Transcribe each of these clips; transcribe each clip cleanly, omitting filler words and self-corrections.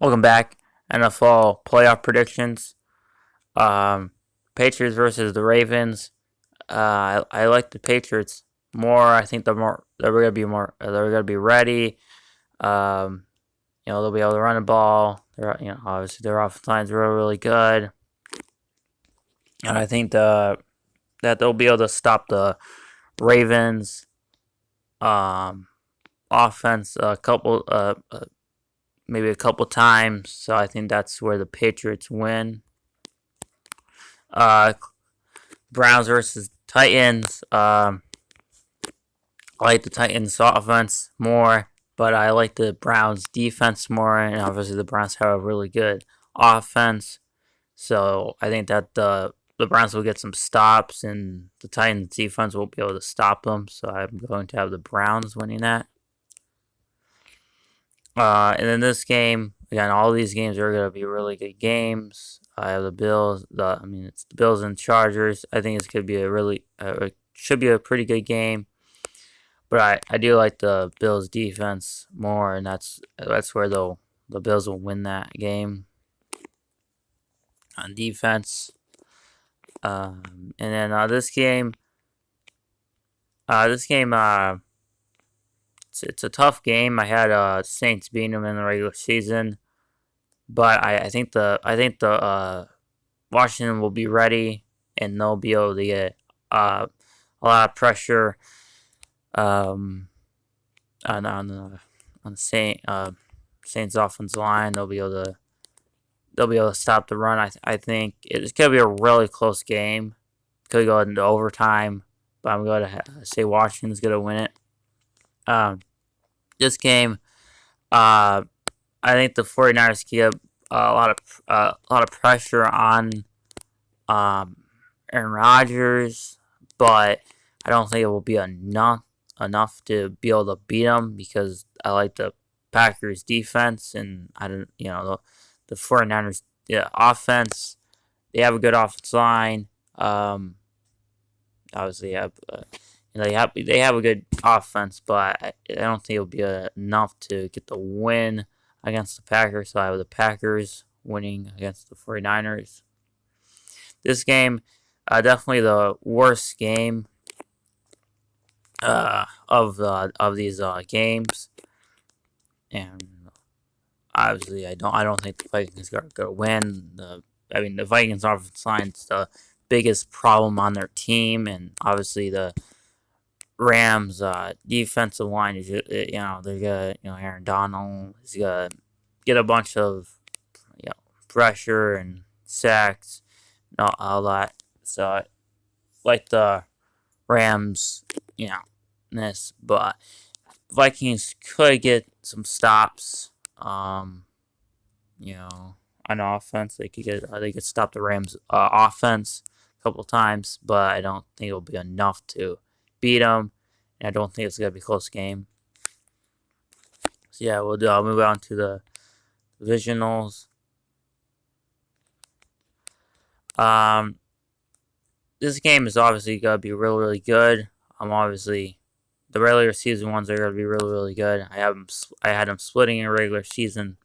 Welcome back. NFL playoff predictions. Um, Patriots versus the Ravens. I like the Patriots more. I think they're gonna be more. They're gonna be ready. Um, they'll be able to run the ball. Obviously their offensive line's really good, and I think that they'll be able to stop the Ravens offense maybe a couple times. So I think that's where the Patriots win. Uh, Browns versus Titans. I like the Titans offense more, but I like the Browns defense more, and obviously the Browns have a really good offense. So I think that the Browns will get some stops, and the Titans defense will be able to stop them. So I'm going to have the Browns winning that. And then this game, again, all these games are going to be really good games. I have the Bills. It's the Bills and Chargers. I think it's could be it should be a pretty good game. But I do like the Bills defense more, and that's where the Bills will win that game on defense. And then this game, it's a tough game. I had Saints beating them in the regular season, but I think the Washington will be ready, and they'll be able to get a lot of pressure on the Saints offensive line. They'll be able to stop the run. I think it's gonna be a really close game. Could go into overtime, but I'm going to say Washington's gonna win it. Um, this game, uh, I think the 49ers get a lot of pressure on um, Aaron Rodgers, but I don't think it will be enough to be able to beat them because I like the Packers defense, and I don't the 49ers offense. They have a good offensive line. Obviously, they have a good offense, but I don't think it'll be enough to get the win against the Packers. So I have the Packers winning against the 49ers. This game, definitely the worst game of these games, and obviously I don't think the Vikings are gonna win. The Vikings offensive line's the biggest problem on their team, and obviously the Rams defensive line is they're gonna Aaron Donald is gonna get a bunch of pressure and sacks and all that. So I like the Rams this, but Vikings could get some stops. You know, on offense, they could stop the Rams' offense a couple times, but I don't think it'll be enough to beat them, and I don't think it's gonna be a close game. So yeah, I'll move on to the divisionals. Um, this game is obviously gonna be really good. Obviously the regular season ones are gonna be really good. I had them splitting in regular season,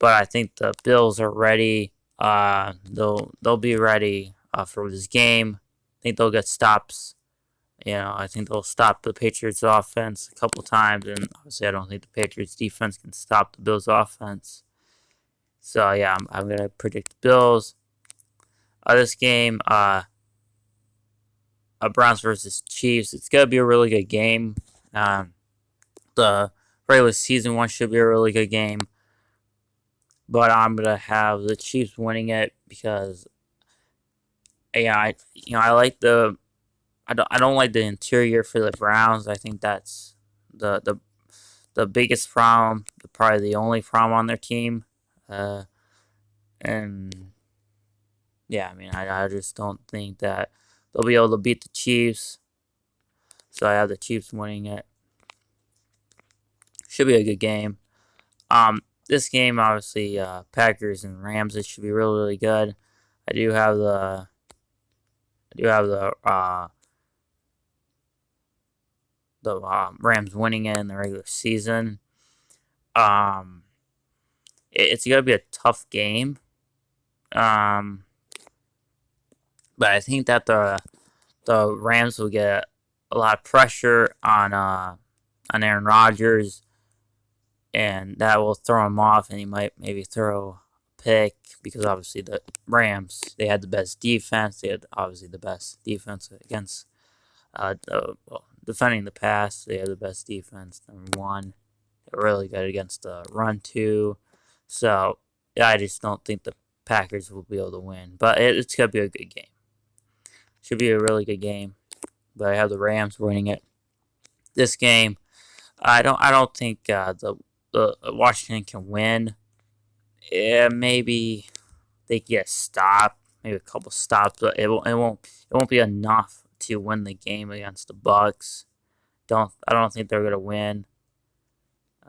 but I think the Bills are ready. They'll be ready for this game. I think they'll get stops. I think they'll stop the Patriots offense a couple times, and obviously I don't think the Patriots defense can stop the Bills offense. So yeah, I'm gonna predict the Bills. This game, Browns versus Chiefs. It's gonna be a really good game. The regular season one should be a really good game, but I'm gonna have the Chiefs winning it because I like I don't like the interior for the Browns. I think that's the biggest problem, probably the only problem on their team. And yeah, I just don't think that they'll be able to beat the Chiefs. So I have the Chiefs winning it. Should be a good game. This game, obviously, Packers and Rams. It should be really good. I do have the Rams winning it in the regular season. Um, it's gonna be a tough game. But I think that the Rams will get a lot of pressure on Aaron Rodgers, and that will throw him off, and he might maybe throw a pick because obviously the Rams, they had the best defense. They had obviously the best defense against defending the pass. They had the best defense. Number one, they're really good against the run too. So yeah, I just don't think the Packers will be able to win, but it's gonna be a good game. Should be a really good game, but I have the Rams winning it. This game, I don't think the Washington can win. Yeah, maybe they get a stop, maybe a couple stops, but it won't be enough to win the game against the Bucks. I don't think they're gonna win.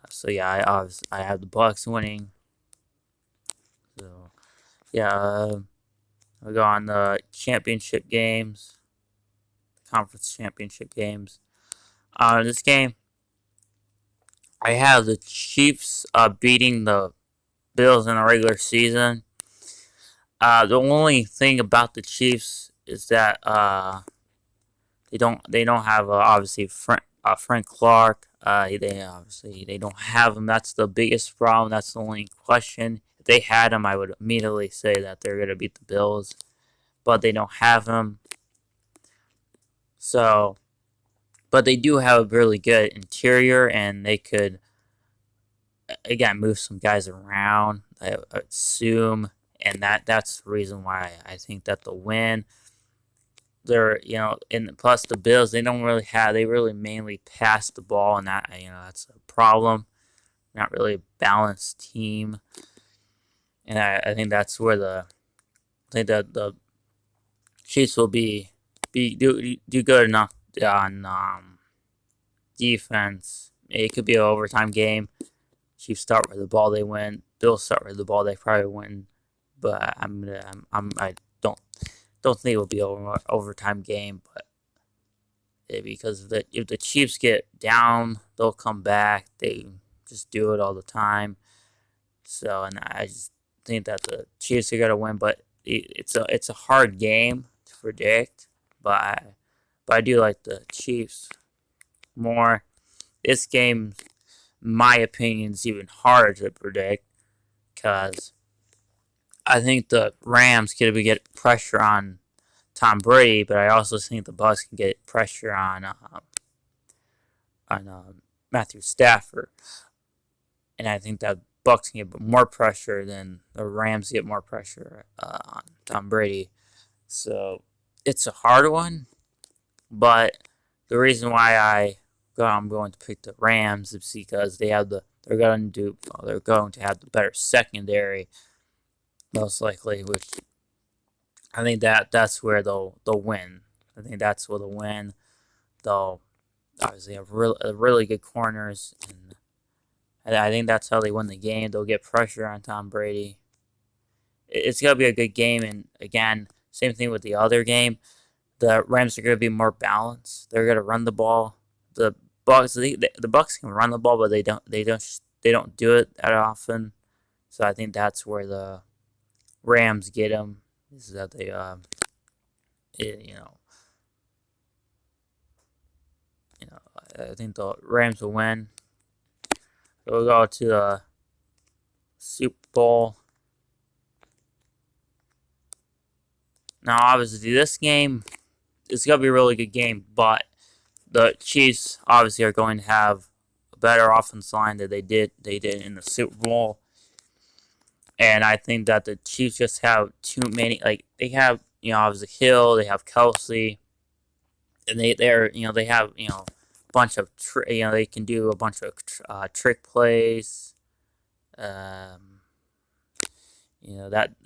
So yeah, I have the Bucks winning. So yeah, we go on the championship games, conference championship games. This game, I have the Chiefs beating the Bills in the regular season. The only thing about the Chiefs is that they don't have obviously Frank Clark. They don't have him. That's the biggest problem. That's the only question. If they had him, I would immediately say that they're gonna beat the Bills, but they don't have him. So, but they do have a really good interior, and they could again move some guys around. I assume, and that's the reason why I think that they'll win. They're and plus the Bills, they really mainly pass the ball, and that's a problem. Not really a balanced team, and I think that's where I think that the Chiefs will do good enough on defense. It could be an overtime game. Chiefs start with the ball, they win. Bills start with the ball, they probably win. But I don't think it will be an overtime game. But because if the Chiefs get down, they'll come back. They just do it all the time. So, and I just think that the Chiefs are gonna win. But it's a hard game to predict. But I do like the Chiefs more. This game, in my opinion, is even harder to predict because I think the Rams can get pressure on Tom Brady, but I also think the Bucks can get pressure on Matthew Stafford, and I think that Bucks can get more pressure than the Rams get more pressure on Tom Brady. So it's a hard one, but the reason why I'm going to pick the Rams is because they're going to have the better secondary, most likely, which I think that's where they'll win. I think that's where they'll win. They'll obviously have really good corners, and I think that's how they win the game. They'll get pressure on Tom Brady. It's gonna be a good game, and again, same thing with the other game. The Rams are gonna be more balanced. They're gonna run the ball. The Bucks can run the ball, but they don't do it that often. So I think that's where the Rams get them. Is that they I think the Rams will win. So we'll go to the Super Bowl. Now, obviously, this game is gonna be a really good game, but the Chiefs obviously are going to have a better offensive line than they did in the Super Bowl. And I think that the Chiefs just have too many. Like they have, obviously Hill, they have Kelsey, and they have a bunch of they can do a bunch of trick plays. That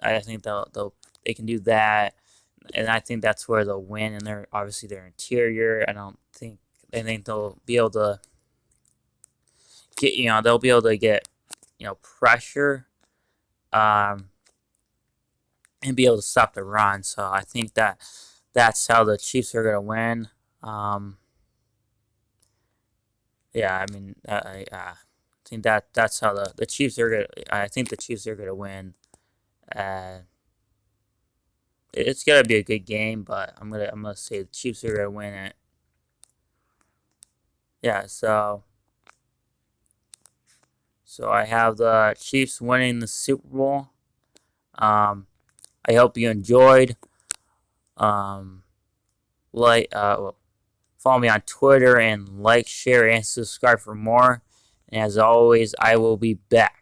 I think they can do that, and I think that's where they'll win. And they're obviously their interior. I think they'll be able to get pressure. And be able to stop the run. So I think that's how the Chiefs are going to win. Yeah, I mean, I think that's how the Chiefs are gonna. I think the Chiefs are gonna win. Uh, it's gonna be a good game, but I'm gonna say the Chiefs are gonna win it. Yeah, so I have the Chiefs winning the Super Bowl. I hope you enjoyed. Um, well, follow me on Twitter and like, share, and subscribe for more. And as always, I will be back.